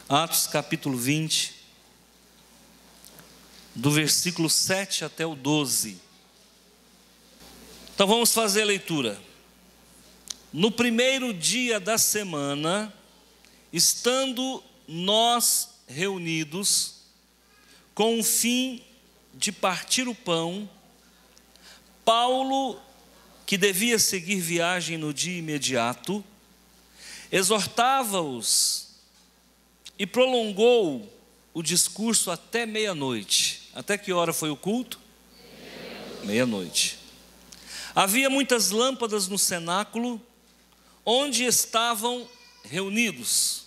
Atos capítulo 20, do versículo 7 até o 12. Então vamos fazer a leitura. No primeiro dia da semana, estando nós reunidos, com o fim de partir o pão, Paulo, que devia seguir viagem no dia imediato, exortava-os e prolongou o discurso até meia-noite. Até que hora foi o culto? Meia-noite. Havia muitas lâmpadas no cenáculo, onde estavam reunidos.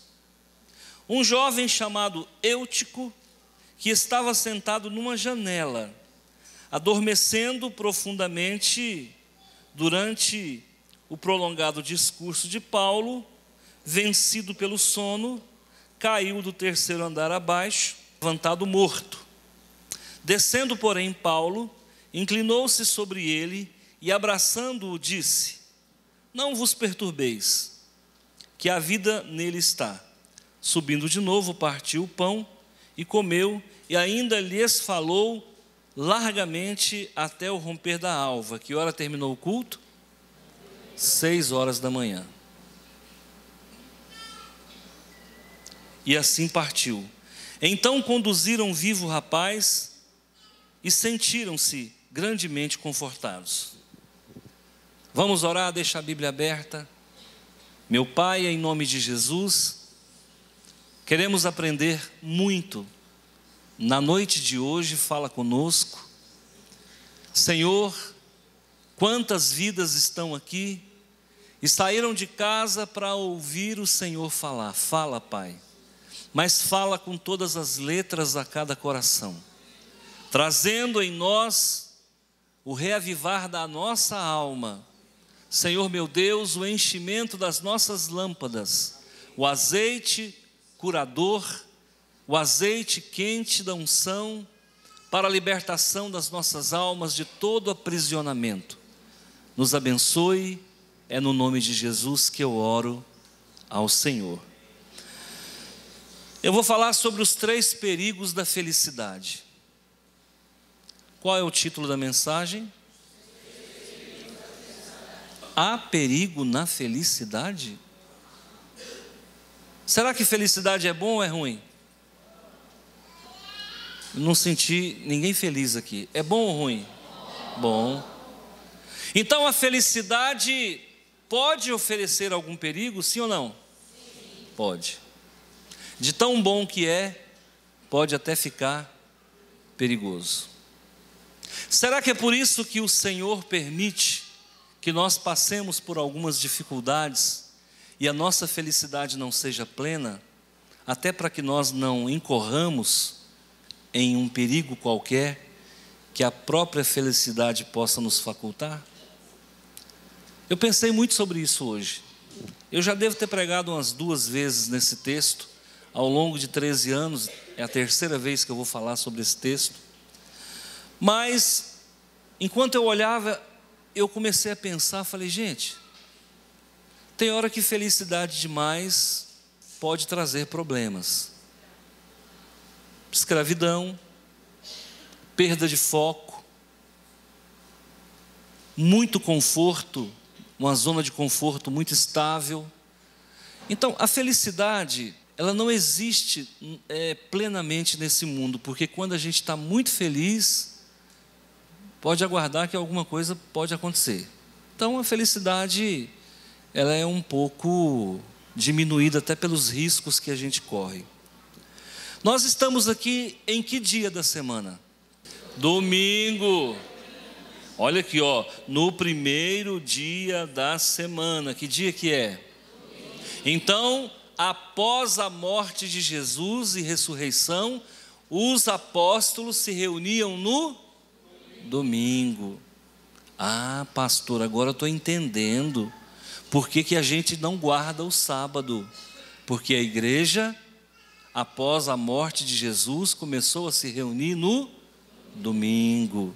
Um jovem chamado Eutico, que estava sentado numa janela, adormecendo profundamente durante o prolongado discurso de Paulo, vencido pelo sono, caiu do terceiro andar abaixo, levantado morto. Descendo, porém, Paulo inclinou-se sobre ele e, abraçando-o, disse: não vos perturbeis, que a vida nele está. Subindo de novo, partiu o pão e comeu, e ainda lhes falou largamente até o romper da alva. Que hora terminou o culto? 6 horas da manhã. E assim partiu. Então conduziram vivo o rapaz e sentiram-se grandemente confortados. Vamos orar, deixa a Bíblia aberta. Meu Pai, em nome de Jesus, queremos aprender muito. Na noite de hoje, fala conosco. Senhor, quantas vidas estão aqui e saíram de casa para ouvir o Senhor falar. Fala, Pai. Mas fala com todas as letras a cada coração, trazendo em nós o reavivar da nossa alma. Senhor meu Deus, o enchimento das nossas lâmpadas, o azeite curador, o azeite quente da unção, para a libertação das nossas almas de todo aprisionamento. Nos abençoe, é no nome de Jesus que eu oro ao Senhor. Eu vou falar sobre os 3 perigos da felicidade. Qual é o título da mensagem? Há perigo na felicidade? Será que felicidade é bom ou é ruim? Não senti ninguém feliz aqui. É bom ou ruim? Bom. Então a felicidade pode oferecer algum perigo, sim ou não? Sim. Pode. De tão bom que é, pode até ficar perigoso. Será que é por isso que o Senhor permite que nós passemos por algumas dificuldades e a nossa felicidade não seja plena, até para que nós não incorramos em um perigo qualquer que a própria felicidade possa nos facultar? Eu pensei muito sobre isso hoje. Eu já devo ter pregado umas 2 vezes nesse texto, ao longo de 13 anos, é a 3ª vez que eu vou falar sobre esse texto. Mas, enquanto eu olhava, eu comecei a pensar, falei, gente, tem hora que felicidade demais pode trazer problemas. Escravidão, perda de foco, muito conforto, uma zona de conforto muito estável. Então, a felicidade, ela não existe plenamente nesse mundo, porque quando a gente está muito feliz, pode aguardar que alguma coisa pode acontecer. Então a felicidade, ela é um pouco diminuída até pelos riscos que a gente corre. Nós estamos aqui em que dia da semana? Domingo. Olha aqui, ó, no primeiro dia da semana. Que dia que é? Então, após a morte de Jesus e ressurreição, os apóstolos se reuniam no domingo. Ah, pastor, agora eu estou entendendo por que a gente não guarda o sábado. Porque a igreja após a morte de Jesus, começou a se reunir no domingo.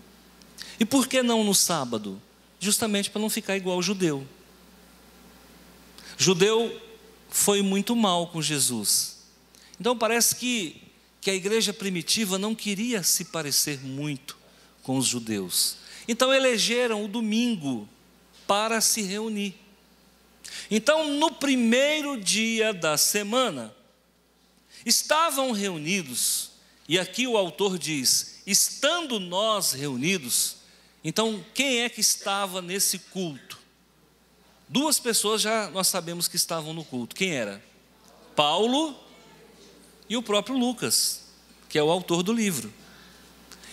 E por que não no sábado? Justamente para não ficar igual ao judeu. Judeu foi muito mal com Jesus. Então parece que a igreja primitiva não queria se parecer muito com os judeus. Então elegeram o domingo para se reunir. Então no primeiro dia da semana, estavam reunidos, e aqui o autor diz, estando nós reunidos. Então quem é que estava nesse culto? Duas pessoas já nós sabemos que estavam no culto. Quem era? Paulo e o próprio Lucas, que é o autor do livro.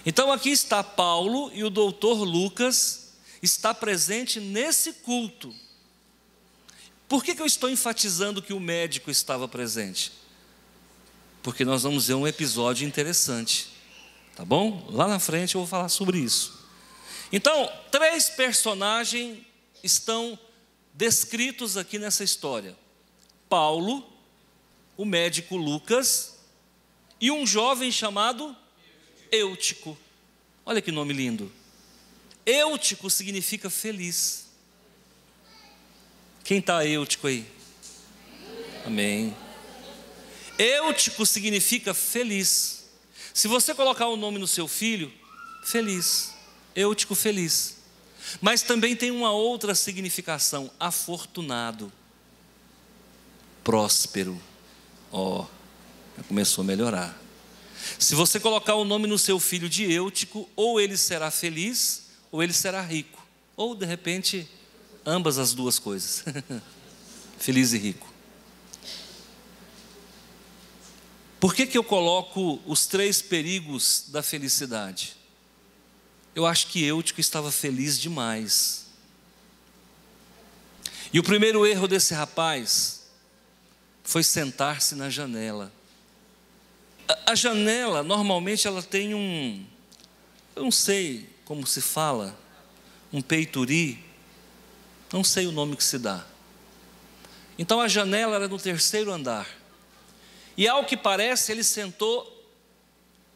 Então aqui está Paulo e o doutor Lucas está presente nesse culto. Por que eu estou enfatizando que o médico estava presente? Porque nós vamos ver um episódio interessante, tá bom? Lá na frente eu vou falar sobre isso. Então, 3 personagens estão descritos aqui nessa história: Paulo, o médico Lucas e um jovem chamado Eutico. Olha que nome lindo. Eutico significa feliz. Quem está Eutico aí? Amém. Eutico significa feliz. Se você colocar o nome no seu filho, feliz. Eutico feliz. Mas também tem uma outra significação: afortunado, próspero. Já começou a melhorar. Se você colocar o nome no seu filho de Eutico, ou ele será feliz, ou ele será rico. Ou de repente, ambas as duas coisas. Feliz e rico. Por que eu coloco os 3 perigos da felicidade? Eu acho que Eutico estava feliz demais. E o primeiro erro desse rapaz foi sentar-se na janela. A janela, normalmente, ela tem eu não sei como se fala, um peituri, não sei o nome que se dá. Então a janela era no 3º andar. E ao que parece, ele sentou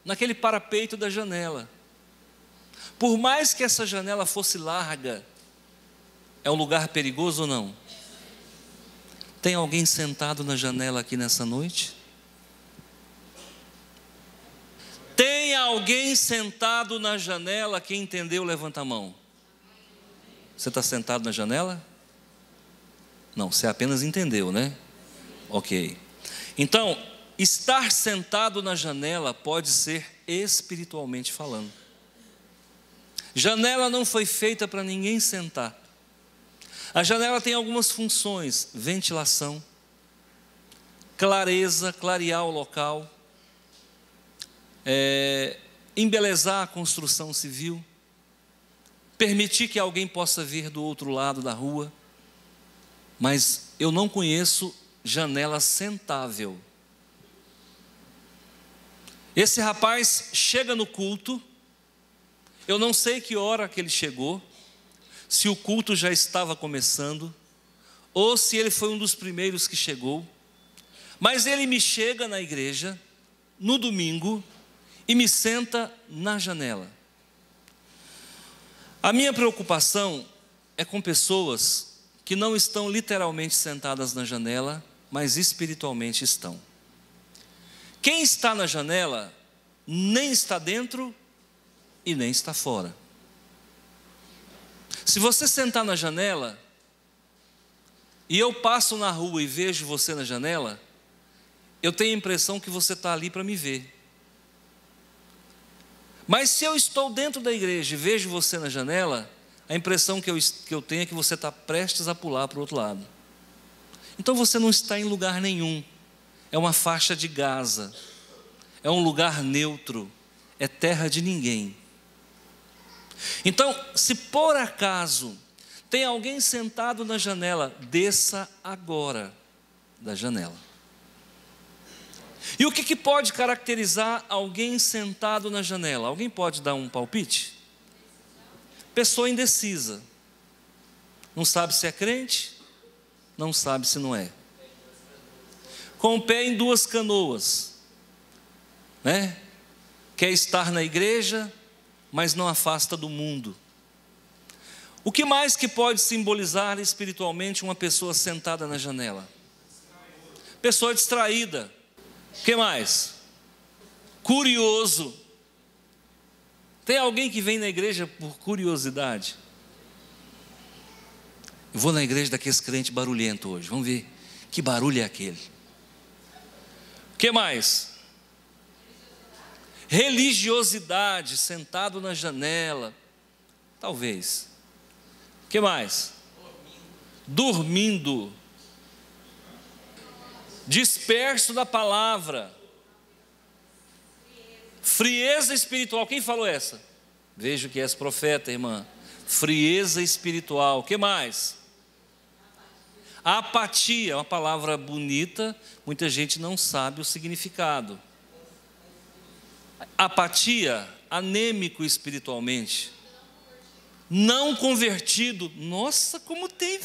naquele parapeito da janela. Por mais que essa janela fosse larga, é um lugar perigoso ou não? Tem alguém sentado na janela aqui nessa noite? Tem alguém sentado na janela? Quem entendeu, levanta a mão. Você está sentado na janela? Não, você apenas entendeu, né? Ok. Então, estar sentado na janela pode ser espiritualmente falando. Janela não foi feita para ninguém sentar. A janela tem algumas funções: ventilação, clareza, clarear o local, embelezar a construção civil, permitir que alguém possa vir do outro lado da rua. Mas eu não conheço janela sentável. Esse rapaz chega no culto. Eu não sei que hora que ele chegou, se o culto já estava começando, ou se ele foi um dos primeiros que chegou. Mas ele me chega na igreja, no domingo, e me senta na janela. A minha preocupação é com pessoas que não estão literalmente sentadas na janela, mas espiritualmente estão. Quem está na janela nem está dentro e nem está fora. Se você sentar na janela e eu passo na rua e vejo você na janela, eu tenho a impressão que você está ali para me ver. Mas se eu estou dentro da igreja e vejo você na janela, a impressão que eu tenho é que você está prestes a pular para o outro lado. Então você não está em lugar nenhum. É uma faixa de Gaza. É um lugar neutro. É terra de ninguém. Então, se por acaso tem alguém sentado na janela, desça agora da janela. E o que pode caracterizar alguém sentado na janela? Alguém pode dar um palpite? Pessoa indecisa. Não sabe se é crente, não sabe se não é. Com o pé em 2 canoas. né? Quer estar na igreja, mas não afasta do mundo. O que mais que pode simbolizar espiritualmente uma pessoa sentada na janela? Pessoa distraída. O que mais? Curioso. Tem alguém que vem na igreja por curiosidade? Eu vou na igreja daqueles crentes barulhentos hoje. Vamos ver que barulho é aquele. O que mais? Religiosidade, sentado na janela. Talvez. O que mais? Dormindo. Disperso da palavra. Frieza espiritual. Quem falou essa? Vejo que és profeta, irmã. Frieza espiritual. O que mais? Apatia, uma palavra bonita, muita gente não sabe o significado. Apatia, anêmico espiritualmente. Não convertido. Nossa, como tem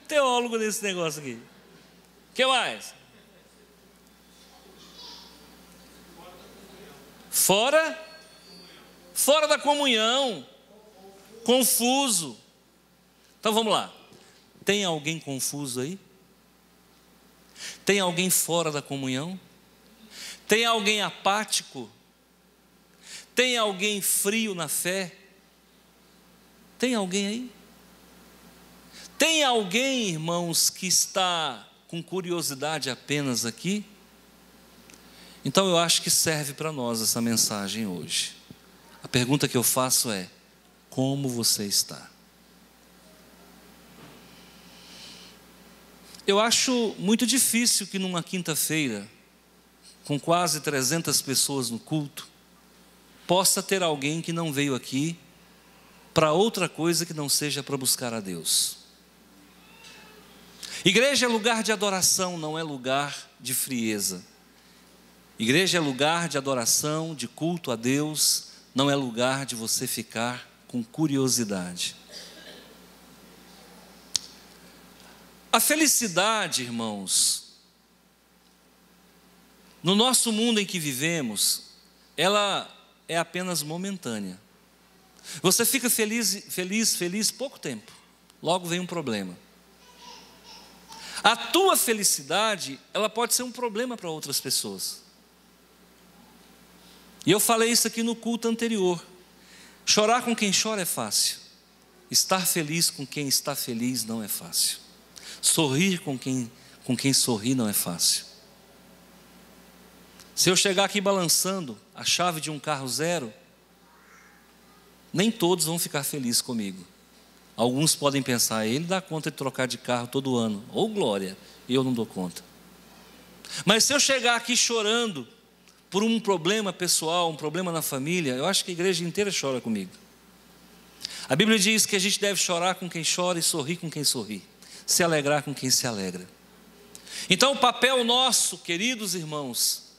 teólogo nesse negócio aqui. O que mais? Fora da comunhão. Confuso. Então vamos lá. Tem alguém confuso aí? Tem alguém fora da comunhão? Tem alguém apático? Tem alguém frio na fé? Tem alguém aí? Tem alguém, irmãos, que está com curiosidade apenas aqui? Então eu acho que serve para nós essa mensagem hoje. A pergunta que eu faço é: como você está? Eu acho muito difícil que numa quinta-feira, com quase 300 pessoas no culto, possa ter alguém que não veio aqui para outra coisa que não seja para buscar a Deus. Igreja é lugar de adoração, não é lugar de frieza. Igreja é lugar de adoração, de culto a Deus, não é lugar de você ficar com curiosidade. A felicidade, irmãos, no nosso mundo em que vivemos, ela é apenas momentânea. Você fica feliz pouco tempo, logo vem um problema. A tua felicidade, ela pode ser um problema para outras pessoas. E eu falei isso aqui no culto anterior. Chorar com quem chora é fácil. Estar feliz com quem está feliz não é fácil. Sorrir com quem sorri não é fácil. Se eu chegar aqui balançando a chave de um carro zero, nem todos vão ficar felizes comigo. Alguns podem pensar: ele dá conta de trocar de carro todo ano. Ô glória, eu não dou conta. Mas se eu chegar aqui chorando por um problema pessoal, um problema na família, eu acho que a igreja inteira chora comigo. A Bíblia diz que a gente deve chorar com quem chora e sorrir com quem sorri, se alegrar com quem se alegra. Então o papel nosso, queridos irmãos,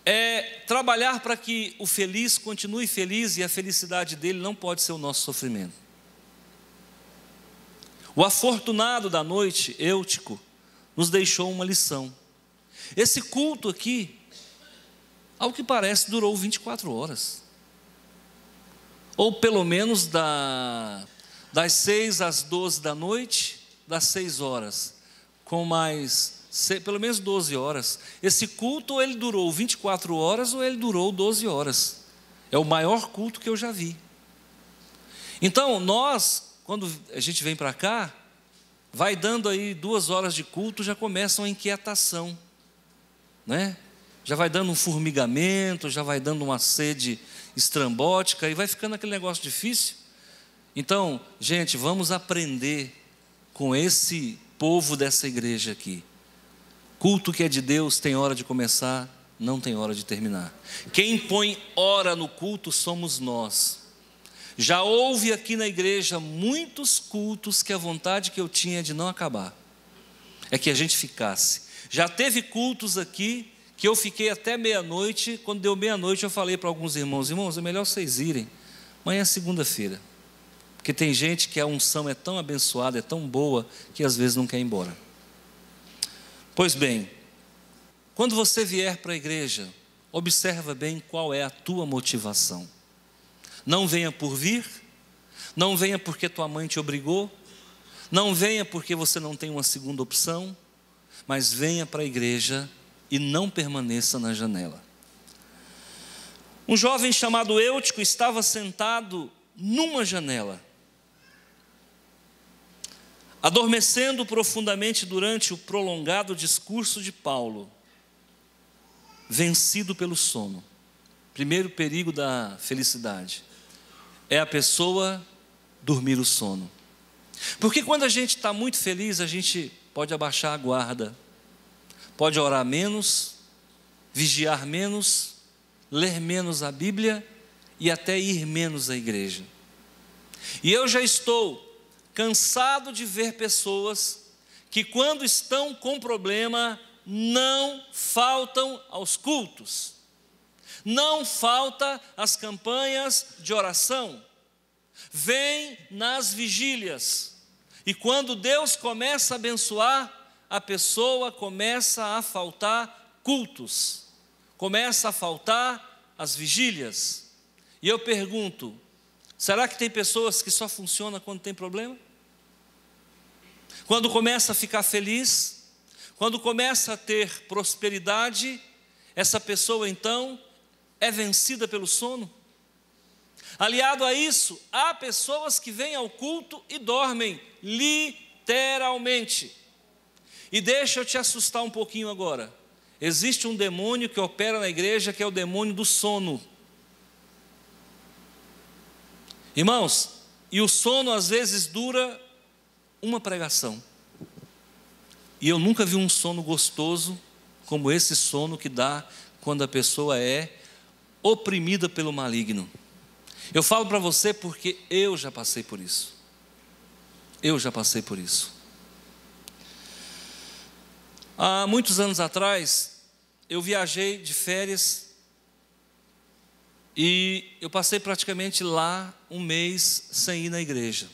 é trabalhar para que o feliz continue feliz, e a felicidade dele não pode ser o nosso sofrimento. O afortunado da noite, Eutico, nos deixou uma lição. Esse culto aqui, ao que parece, durou 24 horas. Ou pelo menos das 6 às 12 da noite, das 6 horas, com mais, pelo menos 12 horas. Esse culto, ou ele durou 24 horas, ou ele durou 12 horas. É o maior culto que eu já vi. Então, nós, quando a gente vem para cá, vai dando aí 2 horas de culto, já começa uma inquietação, né? Já vai dando um formigamento, já vai dando uma sede estrambótica, e vai ficando aquele negócio difícil. Então, gente, vamos aprender com esse povo dessa igreja aqui. Culto que é de Deus tem hora de começar, não tem hora de terminar. Quem põe hora no culto somos nós. Já houve aqui na igreja muitos cultos que a vontade que eu tinha de não acabar é que a gente ficasse. Já teve cultos aqui que eu fiquei até meia-noite. Quando deu meia-noite eu falei para alguns irmãos: irmãos, é melhor vocês irem, amanhã é segunda-feira, porque tem gente que a unção é tão abençoada, é tão boa, que às vezes não quer ir embora. Pois bem, quando você vier para a igreja, observa bem qual é a tua motivação. Não venha por vir, não venha porque tua mãe te obrigou, não venha porque você não tem uma segunda opção, mas venha para a igreja e não permaneça na janela. Um jovem chamado Eutico estava sentado numa janela, adormecendo profundamente durante o prolongado discurso de Paulo, vencido pelo sono. Primeiro perigo da felicidade é a pessoa dormir o sono. Porque quando a gente está muito feliz, a gente pode abaixar a guarda, pode orar menos, vigiar menos, ler menos a Bíblia e até ir menos à igreja. E eu já estou cansado de ver pessoas que, quando estão com problema, não faltam aos cultos, não falta às campanhas de oração, vêm nas vigílias, e quando Deus começa a abençoar, a pessoa começa a faltar cultos, começa a faltar as vigílias. E eu pergunto, será que tem pessoas que só funcionam quando tem problema? Quando começa a ficar feliz, quando começa a ter prosperidade, essa pessoa então é vencida pelo sono? Aliado a isso, há pessoas que vêm ao culto e dormem, literalmente. E deixa eu te assustar um pouquinho agora. Existe um demônio que opera na igreja, que é o demônio do sono. Irmãos, e o sono às vezes dura uma pregação. E eu nunca vi um sono gostoso como esse sono que dá quando a pessoa é oprimida pelo maligno. Eu falo para você porque eu já passei por isso. Eu já passei por isso. Há muitos anos atrás, eu viajei de férias e eu passei praticamente lá um mês sem ir na igreja.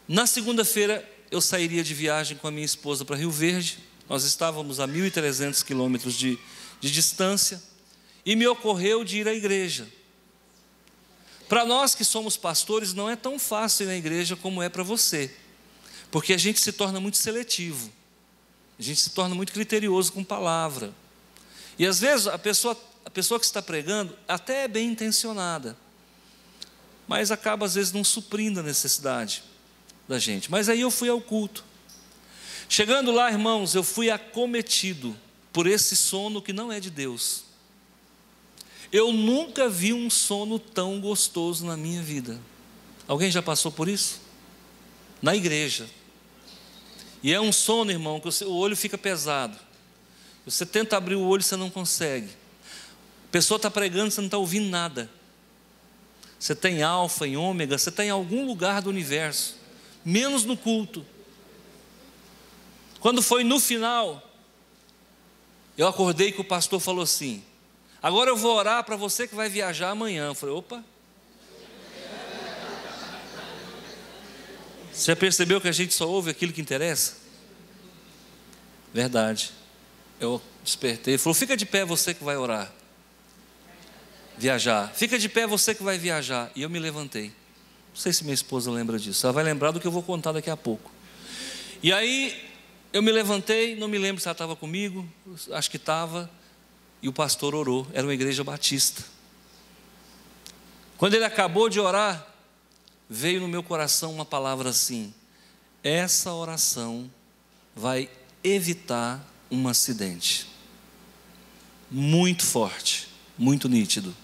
Na segunda-feira, eu sairia de viagem com a minha esposa para Rio Verde. Nós estávamos a 1.300 quilômetros de distância e me ocorreu de ir à igreja. Para nós que somos pastores, não é tão fácil ir na igreja como é para você, porque a gente se torna muito seletivo, a gente se torna muito criterioso com palavra, e às vezes a pessoa que está pregando até é bem intencionada, mas acaba às vezes não suprindo a necessidade da gente. Mas aí eu fui ao culto. Chegando lá, irmãos, eu fui acometido por esse sono que não é de Deus. Eu nunca vi um sono tão gostoso na minha vida. Alguém já passou por isso? Na igreja. E é um sono, irmão, que o olho fica pesado. Você tenta abrir o olho, você não consegue. A pessoa está pregando, você não está ouvindo nada. Você está em alfa, em ômega, você está em algum lugar do universo, menos no culto. Quando foi no final, eu acordei que o pastor falou assim: agora eu vou orar para você que vai viajar amanhã. Eu falei, opa. Você já percebeu que a gente só ouve aquilo que interessa? Verdade. Eu despertei, ele falou, fica de pé você que vai orar. Viajar. Fica de pé você que vai viajar. E eu me levantei. Não sei se minha esposa lembra disso. Ela vai lembrar do que eu vou contar daqui a pouco. E aí, eu me levantei, não me lembro se ela estava comigo, acho que estava. E o pastor orou, era uma igreja batista. Quando ele acabou de orar, veio no meu coração uma palavra assim: essa oração vai evitar um acidente. Muito forte, muito nítido.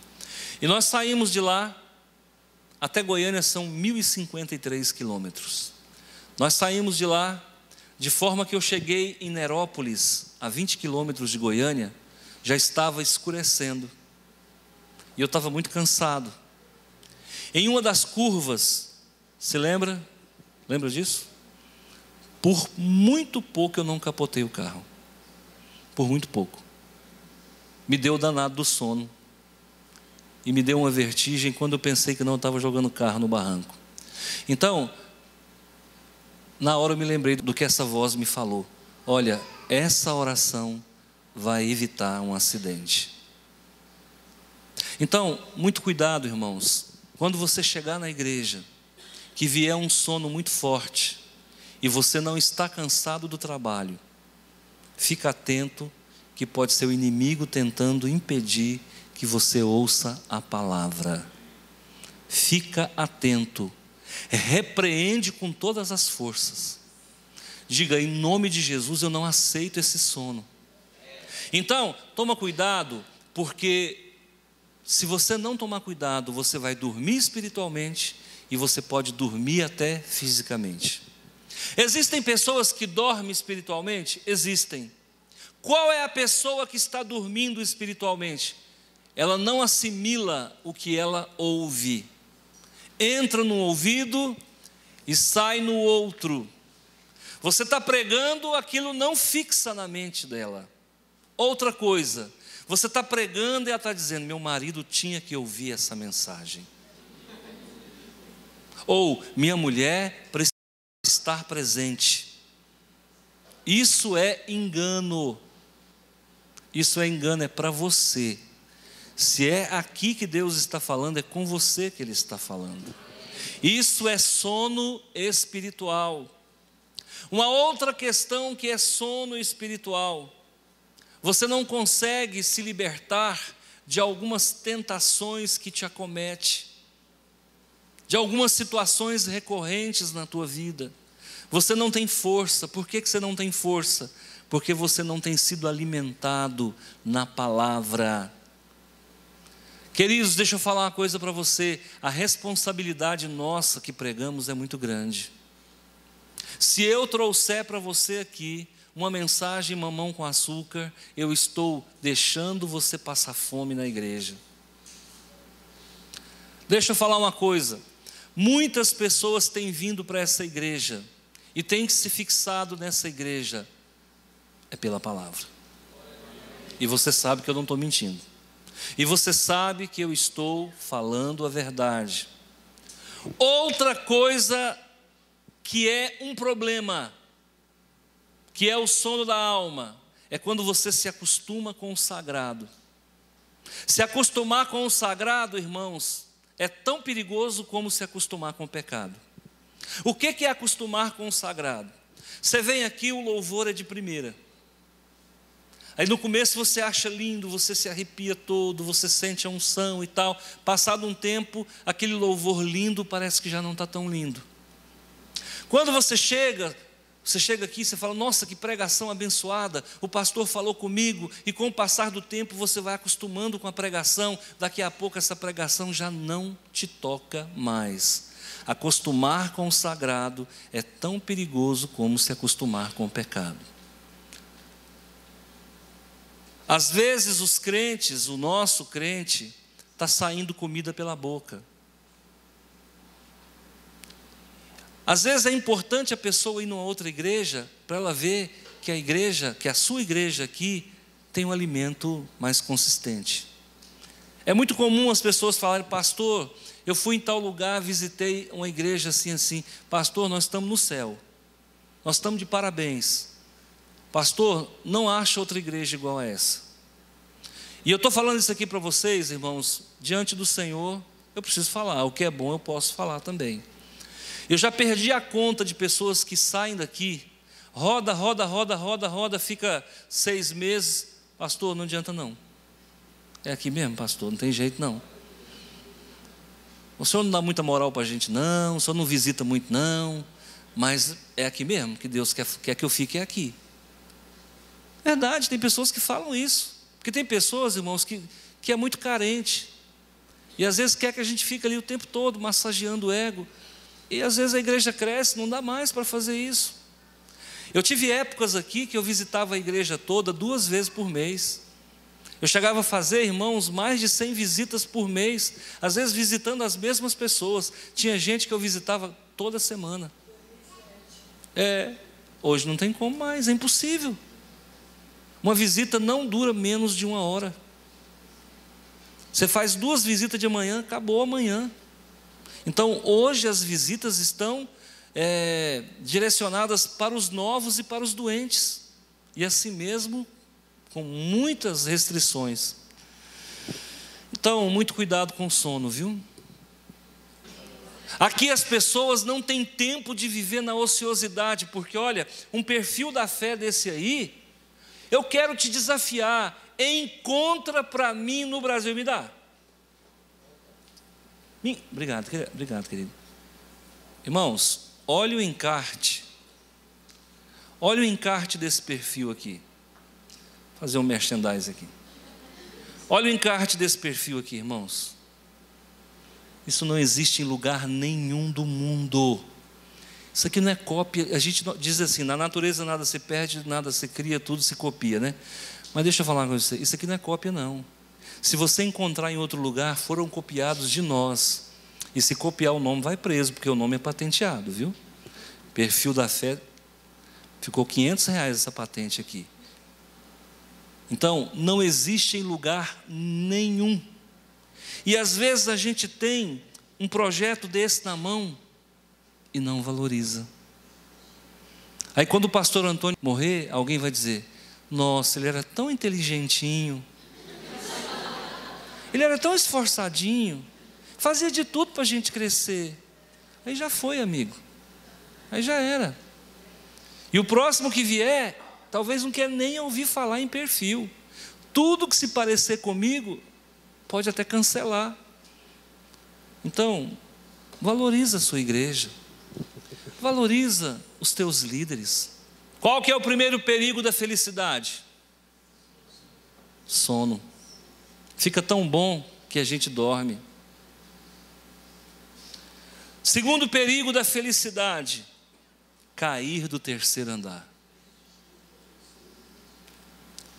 E nós saímos de lá, até Goiânia são 1.053 quilômetros. Nós saímos de lá, de forma que eu cheguei em Nerópolis, a 20 quilômetros de Goiânia, já estava escurecendo, e eu estava muito cansado. Em uma das curvas, se lembra? Lembra disso? Por muito pouco eu não capotei o carro, por muito pouco. Me deu o danado do sono, e me deu uma vertigem quando eu pensei que não estava jogando o carro no barranco. Então, na hora eu me lembrei do que essa voz me falou: olha, essa oração vai evitar um acidente. Então, muito cuidado, irmãos. Quando você chegar na igreja, que vier um sono muito forte, e você não está cansado do trabalho, fica atento, que pode ser o inimigo tentando impedir que você ouça a palavra. Fica atento, repreende com todas as forças. Diga, em nome de Jesus, eu não aceito esse sono. Então, toma cuidado, porque se você não tomar cuidado, você vai dormir espiritualmente e você pode dormir até fisicamente. Existem pessoas que dormem espiritualmente? Existem. Qual é a pessoa que está dormindo espiritualmente? Ela não assimila o que ela ouve. Entra no ouvido e sai no outro. Você está pregando, aquilo não fixa na mente dela. Outra coisa, você está pregando e ela está dizendo, meu marido tinha que ouvir essa mensagem. Ou, minha mulher precisa estar presente. Isso é engano. Isso é engano, é para você. Se é aqui que Deus está falando, é com você que Ele está falando. Isso é sono espiritual. Uma outra questão que é sono espiritual. Você não consegue se libertar de algumas tentações que te acometem, de algumas situações recorrentes na tua vida. Você não tem força. Por que você não tem força? Porque você não tem sido alimentado na palavra. Queridos, deixa eu falar uma coisa para você. A responsabilidade nossa que pregamos é muito grande. Se eu trouxer para você aqui uma mensagem mamão com açúcar, eu estou deixando você passar fome na igreja. Deixa eu falar uma coisa. Muitas pessoas têm vindo para essa igreja e têm se fixado nessa igreja. É pela palavra. E você sabe que eu não estou mentindo. E você sabe que eu estou falando a verdade. Outra coisa que é um problema, que é o sono da alma, é quando você se acostuma com o sagrado. Se acostumar com o sagrado, irmãos, é tão perigoso como se acostumar com o pecado. O que é acostumar com o sagrado? Você vem aqui, o louvor é de primeira. Aí no começo você acha lindo, você se arrepia todo, você sente a unção e tal. Passado um tempo, aquele louvor lindo parece que já não está tão lindo. Quando você chega aqui e você fala, nossa, que pregação abençoada, o pastor falou comigo, e com o passar do tempo você vai acostumando com a pregação, daqui a pouco essa pregação já não te toca mais. Acostumar com o sagrado é tão perigoso como se acostumar com o pecado. Às vezes os crentes, o nosso crente, está saindo comida pela boca. Às vezes é importante a pessoa ir numa outra igreja, para ela ver que a igreja, que a sua igreja aqui, tem um alimento mais consistente. É muito comum as pessoas falarem, pastor, eu fui em tal lugar, visitei uma igreja assim, pastor, nós estamos no céu, nós estamos de parabéns. Pastor, não acha outra igreja igual a essa. E eu estou falando isso aqui para vocês, irmãos, diante do Senhor, eu preciso falar, o que é bom eu posso falar também. Eu já perdi a conta de pessoas que saem daqui, roda, fica 6 meses, pastor, não adianta não. É aqui mesmo, pastor, não tem jeito não. O senhor não dá muita moral para a gente não, o senhor não visita muito não, mas é aqui mesmo que Deus quer que eu fique, é aqui. Verdade, tem pessoas que falam isso. Porque tem pessoas, irmãos, que é muito carente. E às vezes quer que a gente fique ali o tempo todo, massageando o ego. E às vezes a igreja cresce, não dá mais para fazer isso. Eu tive épocas aqui que eu visitava a igreja toda 2 vezes por mês. Eu chegava a fazer, irmãos, mais de 100 visitas por mês. Às vezes visitando as mesmas pessoas. Tinha gente que eu visitava toda semana. Hoje não tem como mais, é impossível. Uma visita não dura menos de 1 hora. Você faz 2 visitas de manhã, acabou amanhã. Então hoje as visitas estão direcionadas para os novos e para os doentes. E assim mesmo, com muitas restrições. Então, muito cuidado com o sono, viu? Aqui as pessoas não têm tempo de viver na ociosidade, porque olha, um perfil da fé desse aí, eu quero te desafiar, encontra para mim no Brasil, me dá. Obrigado, querido. Irmãos, olha o encarte desse perfil aqui. Vou fazer um merchandising aqui. Olha o encarte desse perfil aqui, irmãos. Isso não existe em lugar nenhum do mundo. Isso aqui não é cópia. A gente diz assim, na natureza nada se perde, nada se cria, tudo se copia, né? Mas deixa eu falar com você, isso aqui não é cópia não. Se você encontrar em outro lugar, foram copiados de nós. E se copiar o nome, vai preso, porque o nome é patenteado, viu? Perfil da fé, ficou R$500 essa patente aqui. Então, não existe em lugar nenhum. E às vezes a gente tem um projeto desse na mão e não valoriza. Aí quando o pastor Antônio morrer, alguém vai dizer: nossa, ele era tão inteligentinho, ele era tão esforçadinho, fazia de tudo para a gente crescer. Aí já foi, amigo, aí já era. E o próximo que vier, talvez não quer nem ouvir falar em perfil. Tudo que se parecer comigo, pode até cancelar. Então, valoriza a sua igreja, valoriza os teus líderes. Qual que é o primeiro perigo da felicidade? Sono. Fica tão bom que a gente dorme. Segundo perigo da felicidade, cair do terceiro andar.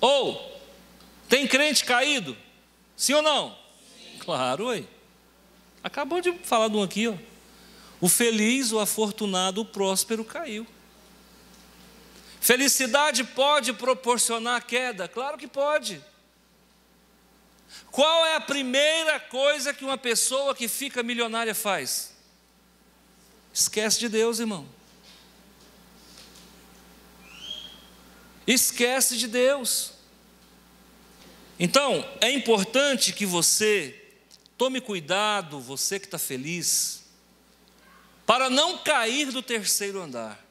Ou, tem crente caído? Sim ou não? Sim. Claro, ué. Acabou de falar de um aqui, ó. O feliz, o afortunado, o próspero caiu. Felicidade pode proporcionar queda? Claro que pode. Qual é a primeira coisa que uma pessoa que fica milionária faz? Esquece de Deus, irmão. Esquece de Deus. Então, é importante que você tome cuidado, você que está feliz, para não cair do terceiro andar.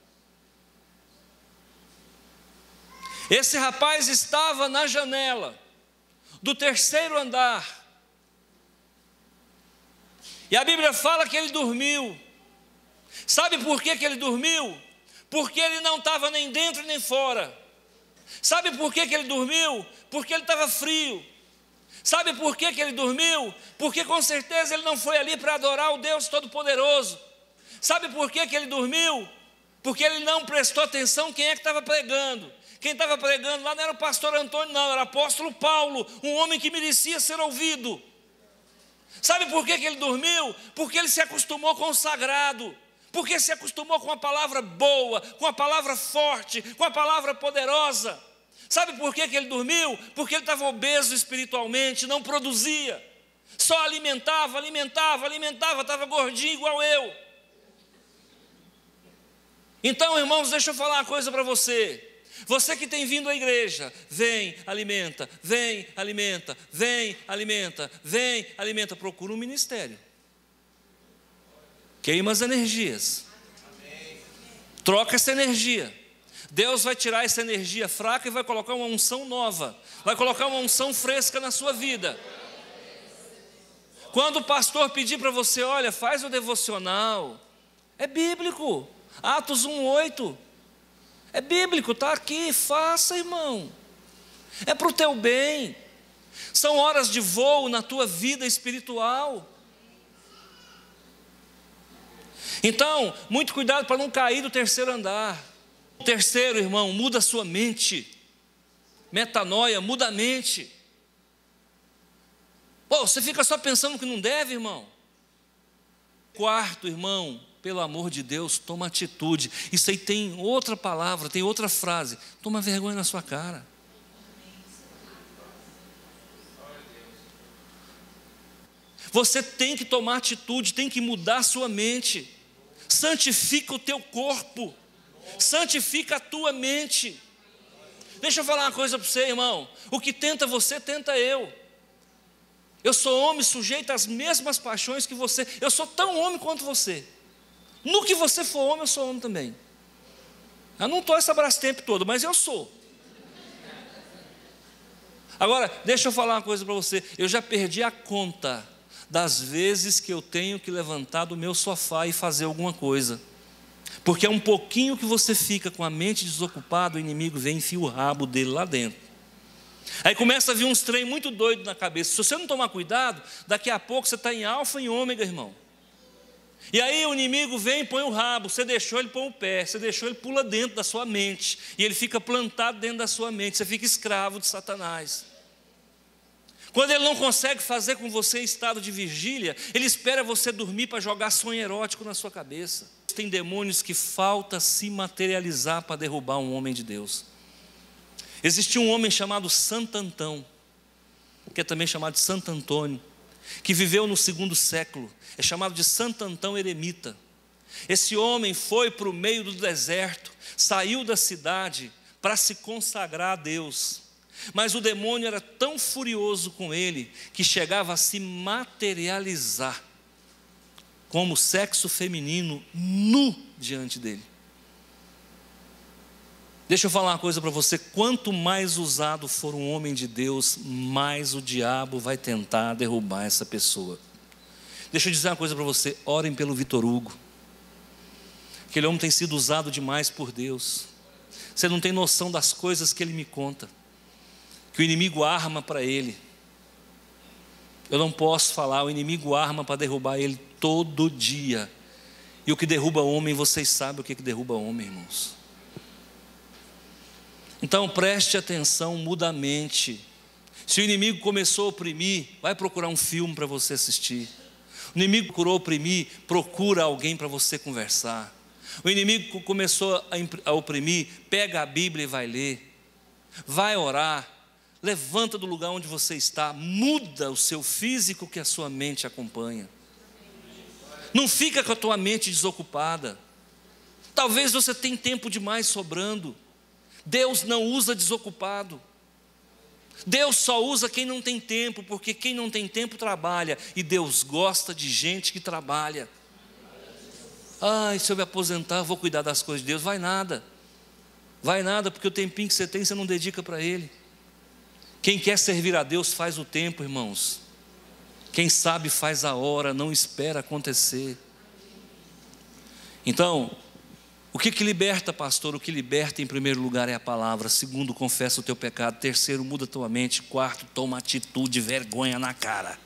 Esse rapaz estava na janela do terceiro andar, e a Bíblia fala que ele dormiu. Sabe por que ele dormiu? Porque ele não estava nem dentro nem fora. Sabe por que ele dormiu? Porque ele estava frio. Sabe por que ele dormiu? Porque com certeza ele não foi ali para adorar o Deus Todo-Poderoso. Sabe por que ele dormiu? Porque ele não prestou atenção quem é que estava pregando. Quem estava pregando lá não era o pastor Antônio, não, era o apóstolo Paulo, um homem que merecia ser ouvido. Sabe por que ele dormiu? Porque ele se acostumou com o sagrado. Porque se acostumou com a palavra boa, com a palavra forte, com a palavra poderosa. Sabe por que ele dormiu? Porque ele estava obeso espiritualmente, não produzia. Só alimentava, estava gordinho igual eu. Então, irmãos, deixa eu falar uma coisa para você. Você que tem vindo à igreja, vem, alimenta, vem, alimenta, vem, alimenta, vem, alimenta. Procura um ministério. Queima as energias. Troca essa energia. Deus vai tirar essa energia fraca e vai colocar uma unção nova. Vai colocar uma unção fresca na sua vida. Quando o pastor pedir para você, olha, faz o devocional, é bíblico. Atos 1:8. É bíblico, está aqui, faça, irmão. É para o teu bem. São horas de voo na tua vida espiritual. Então, muito cuidado para não cair do terceiro andar. O terceiro, irmão, muda a sua mente. Metanoia, muda a mente. Pô, você fica só pensando que não deve, irmão. Quarto, irmão, pelo amor de Deus, toma atitude. Isso aí tem outra palavra, tem outra frase. Toma vergonha na sua cara. Você tem que tomar atitude, tem que mudar a sua mente. Santifica o teu corpo. Santifica a tua mente. Deixa eu falar uma coisa para você, irmão. O que tenta você, tenta eu. Eu sou homem sujeito às mesmas paixões que você. Eu sou tão homem quanto você. No que você for homem, eu sou homem também. Eu não estou essa Brastemp toda, mas eu sou. Agora, deixa eu falar uma coisa para você. Eu já perdi a conta das vezes que eu tenho que levantar do meu sofá e fazer alguma coisa. Porque é um pouquinho que você fica com a mente desocupada, o inimigo vem e enfia o rabo dele lá dentro. Aí começa a vir uns trem muito doido na cabeça. Se você não tomar cuidado, daqui a pouco você está em alfa e em ômega, irmão. E aí o inimigo vem e põe o rabo. Você deixou, ele põe o pé. Você deixou, ele pula dentro da sua mente. E ele fica plantado dentro da sua mente. Você fica escravo de Satanás. Quando ele não consegue fazer com você em estado de vigília, ele espera você dormir para jogar sonho erótico na sua cabeça. Tem demônios que falta se materializar para derrubar um homem de Deus. Existia um homem chamado Santo Antão, que é também chamado de Santo Antônio, que viveu no 2º século, é chamado de Santo Antão Eremita. Esse homem foi para o meio do deserto, saiu da cidade para se consagrar a Deus, mas o demônio era tão furioso com ele, que chegava a se materializar como sexo feminino nu diante dele. Deixa eu falar uma coisa para você, quanto mais usado for um homem de Deus, mais o diabo vai tentar derrubar essa pessoa. Deixa eu dizer uma coisa para você, orem pelo Vitor Hugo. Aquele homem tem sido usado demais por Deus. Você não tem noção das coisas que ele me conta, que o inimigo arma para ele. Eu não posso falar, o inimigo arma para derrubar ele todo dia. E o que derruba homem, vocês sabem o que derruba homem, irmãos. Então preste atenção, muda a mente. Se o inimigo começou a oprimir, vai procurar um filme para você assistir. O inimigo procurou oprimir, procura alguém para você conversar. O inimigo começou a oprimir, pega a Bíblia e vai ler. Vai orar, levanta do lugar onde você está, muda o seu físico que a sua mente acompanha. Não fica com a tua mente desocupada. Talvez você tenha tempo demais sobrando. Deus não usa desocupado. Deus só usa quem não tem tempo, porque quem não tem tempo trabalha, e Deus gosta de gente que trabalha. Ai, se eu me aposentar, eu vou cuidar das coisas de Deus. Vai nada, porque o tempinho que você tem, você não dedica para Ele. Quem quer servir a Deus faz o tempo, irmãos. Quem sabe faz a hora, não espera acontecer. Então, o que liberta, pastor? O que liberta em primeiro lugar é a palavra. Segundo, confessa o teu pecado. Terceiro, muda a tua mente. Quarto, toma atitude, vergonha na cara.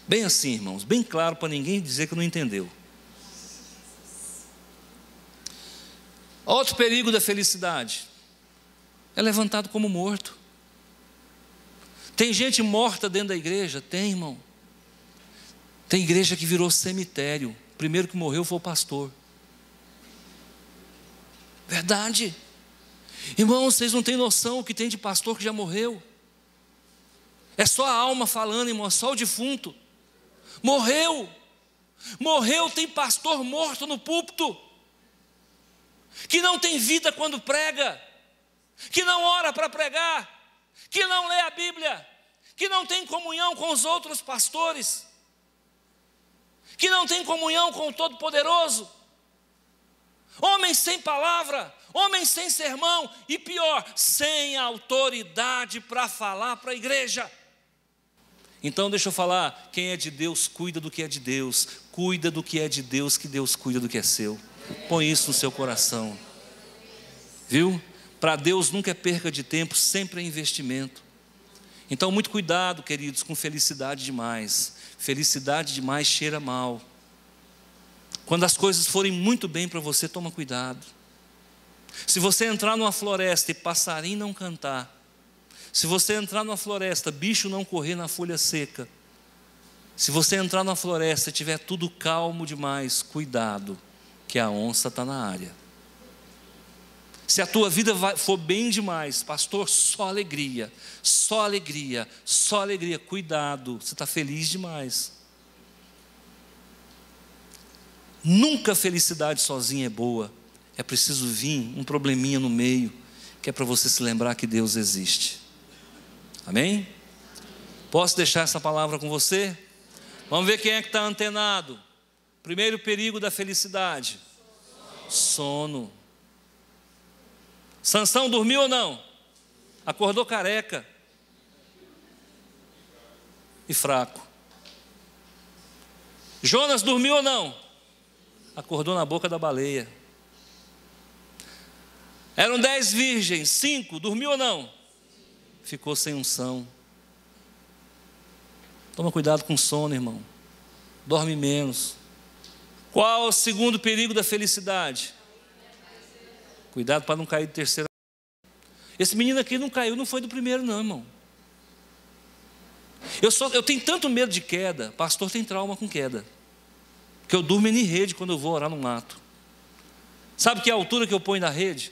Bem assim, irmãos, bem claro para ninguém dizer que não entendeu. Outro perigo da felicidade é levantado como morto. Tem gente morta dentro da igreja? Tem, irmão. Tem igreja que virou cemitério. O primeiro que morreu foi o pastor. Verdade. Irmãos, vocês não têm noção o que tem de pastor que já morreu. É só a alma falando, irmão, é só o defunto. Morreu. Tem pastor morto no púlpito, que não tem vida quando prega, que não ora para pregar, que não lê a Bíblia, que não tem comunhão com os outros pastores, que não tem comunhão com o Todo-Poderoso. Homens sem palavra, homens sem sermão, e pior, sem autoridade para falar para a igreja. Então deixa eu falar, quem é de Deus cuida do que é de Deus, cuida do que é de Deus, que Deus cuida do que é seu. Põe isso no seu coração, viu? Para Deus nunca é perca de tempo, sempre é investimento. Então muito cuidado, queridos, com felicidade demais. Felicidade demais cheira mal. Quando as coisas forem muito bem para você, toma cuidado. Se você entrar numa floresta e passarinho não cantar, se você entrar numa floresta, bicho não correr na folha seca, se você entrar na floresta e tiver tudo calmo demais, cuidado, que a onça está na área. Se a tua vida for bem demais, pastor, só alegria, cuidado, você está feliz demais. Nunca a felicidade sozinha é boa, é preciso vir um probleminha no meio, que é para você se lembrar que Deus existe. Amém? Posso deixar essa palavra com você? Vamos ver quem é que está antenado. Primeiro perigo da felicidade: sono. Sansão dormiu ou não? Acordou careca e fraco. Jonas dormiu ou não? Acordou na boca da baleia. Eram 10 virgens, 5, dormiu ou não? Ficou sem unção. Toma cuidado com o sono, irmão. Dorme menos. Qual o segundo perigo da felicidade? Cuidado para não cair de terceira. Esse menino aqui não caiu, não foi do primeiro não, irmão. Eu tenho tanto medo de queda. Pastor tem trauma com queda, porque eu durmo em rede quando eu vou orar no mato. Sabe que é a altura que eu ponho na rede?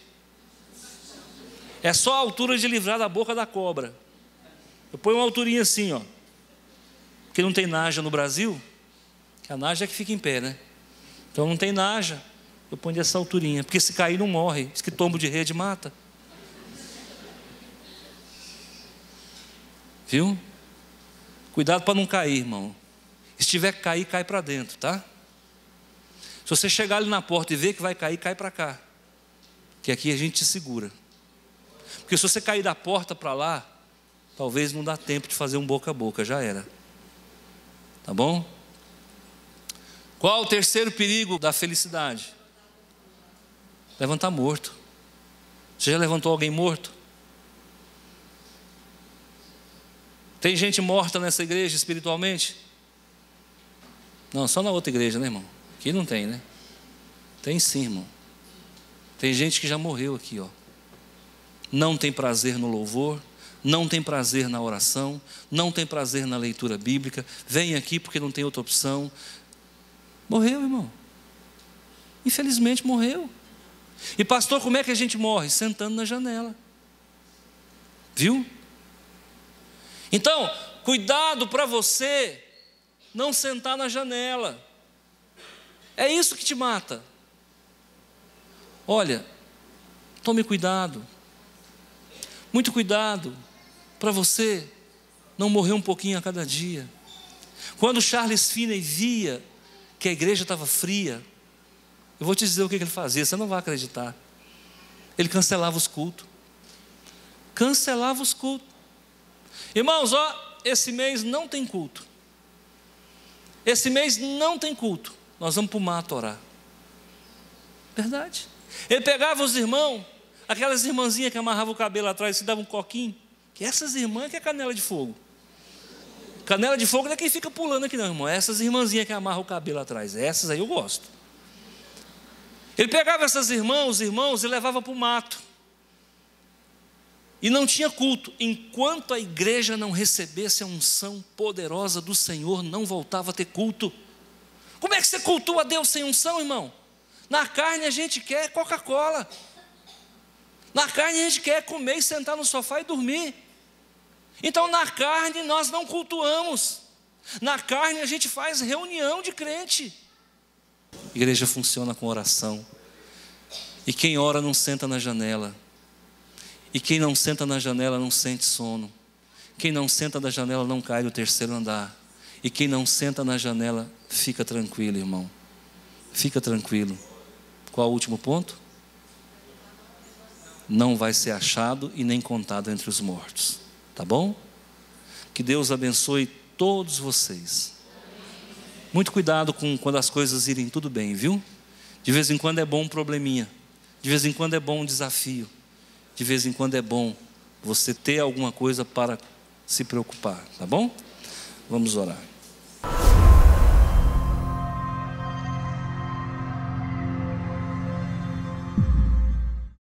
É só a altura de livrar da boca da cobra. Eu ponho uma alturinha assim, ó. Porque não tem naja no Brasil, que a naja é que fica em pé, né? Então não tem naja, eu ponho dessa alturinha, porque se cair não morre. Diz que tombo de rede mata. Viu? Cuidado para não cair, irmão. Se tiver que cair, cai para dentro, tá? Se você chegar ali na porta e ver que vai cair, cai para cá, que aqui a gente te segura. Porque se você cair da porta para lá, talvez não dá tempo de fazer um boca a boca, já era. Tá bom? Qual o terceiro perigo da felicidade? Levantar morto. Você já levantou alguém morto? Tem gente morta nessa igreja espiritualmente? Não, só na outra igreja, né, irmão? Aqui não tem, né? Tem sim, irmão. Tem gente que já morreu aqui, ó. Não tem prazer no louvor, não tem prazer na oração, não tem prazer na leitura bíblica, vem aqui porque não tem outra opção. Morreu, irmão. Infelizmente morreu. E pastor, como é que a gente morre? Sentando na janela. Viu? Então, cuidado para você não sentar na janela. É isso que te mata. Olha, tome cuidado. Muito cuidado para você não morrer um pouquinho a cada dia. Quando Charles Finney via que a igreja estava fria, eu vou te dizer o que ele fazia, você não vai acreditar. Ele cancelava os cultos. Cancelava os cultos. Irmãos, ó, esse mês não tem culto. Esse mês não tem culto. Nós vamos para o mato orar. Verdade. Ele pegava os irmãos, aquelas irmãzinhas que amarravam o cabelo atrás e davam um coquinho, que essas irmãs que é canela de fogo. Canela de fogo não é quem fica pulando aqui não, irmão. Essas irmãzinhas que amarram o cabelo atrás, essas aí eu gosto. Ele pegava essas irmãs, os irmãos, e levava para o mato. E não tinha culto. Enquanto a igreja não recebesse a unção poderosa do Senhor, não voltava a ter culto. Como é que você cultua a Deus sem unção, irmão? Na carne a gente quer Coca-Cola. Na carne a gente quer comer e sentar no sofá e dormir. Então na carne nós não cultuamos. Na carne a gente faz reunião de crente. A igreja funciona com oração. E quem ora não senta na janela. E quem não senta na janela não sente sono. Quem não senta na janela não cai do terceiro andar. E quem não senta na janela, fica tranquilo, irmão. Fica tranquilo. Qual o último ponto? Não vai ser achado e nem contado entre os mortos. Tá bom? Que Deus abençoe todos vocês. Muito cuidado com quando as coisas irem tudo bem, viu? De vez em quando é bom um probleminha. De vez em quando é bom um desafio. De vez em quando é bom você ter alguma coisa para se preocupar, tá bom? Vamos orar.